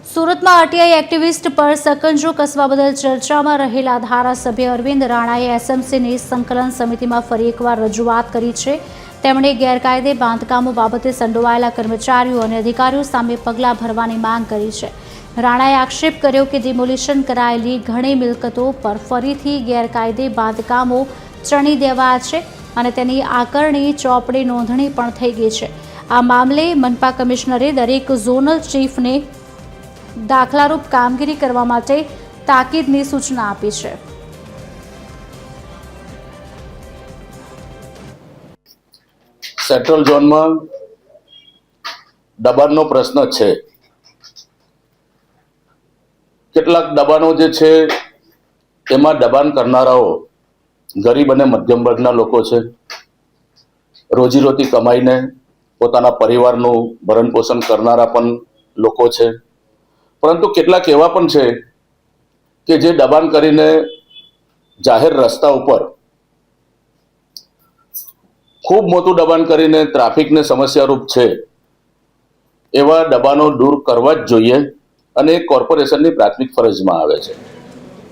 સુરતમાં RTI activist પર સકંજો કસવા બદલ ચર્ચામાં રહેલા ધારાસભ્ય અરવિંદ રાણાએ એસએમસીની સંકલન સમિતિમાં ફરી એકવાર રજૂઆત કરી છે। તેમણે ગેરકાયદે બાંધકામો બાબતે સંડોવાયેલા કર્મચારીઓ અને અધિકારીઓ સામે પગલાં ભરવાની માંગ કરી છે। રાણાએ આક્ષેપ કર્યો કે ડિમોલિશન કરાયેલી ઘણી મિલકતો પર ફરીથી ગેરકાયદે બાંધકામો ચણી દેવાયા છે અને તેની આકારણી ચોપડી નોંધણી પણ થઈ ગઈ છે। આ મામલે મનપા કમિશનરે દરેક ઝોનલ ચીફને દાખલારૂપ કામગીરી કરવા માટે તાકીદની સૂચના આપી છે। સેન્ટ્રલ ઝોનમાં દબાણનો પ્રશ્ન છે। કેટલાક દબાણો જે છે એમાં દબાણ કરનારાઓ ગરીબ અને મધ્યમ વર્ગના લોકો છે। રોજીરોટી કમાઈને પોતાના પરિવારનું ભરણ પોષણ કરનારા પણ લોકો છે, પરંતુ કેટલાક એવા પણ છે કે જે દબાણ કરીને જાહેર રસ્તા ઉપર ખૂબ મોટું દબાણ કરીને ટ્રાફિકને સમસ્યારૂપ છે। એવા દબાણો દૂર કરવા જ જોઈએ અને કોર્પોરેશનની પ્રાથમિક ફરજમાં આવે છે।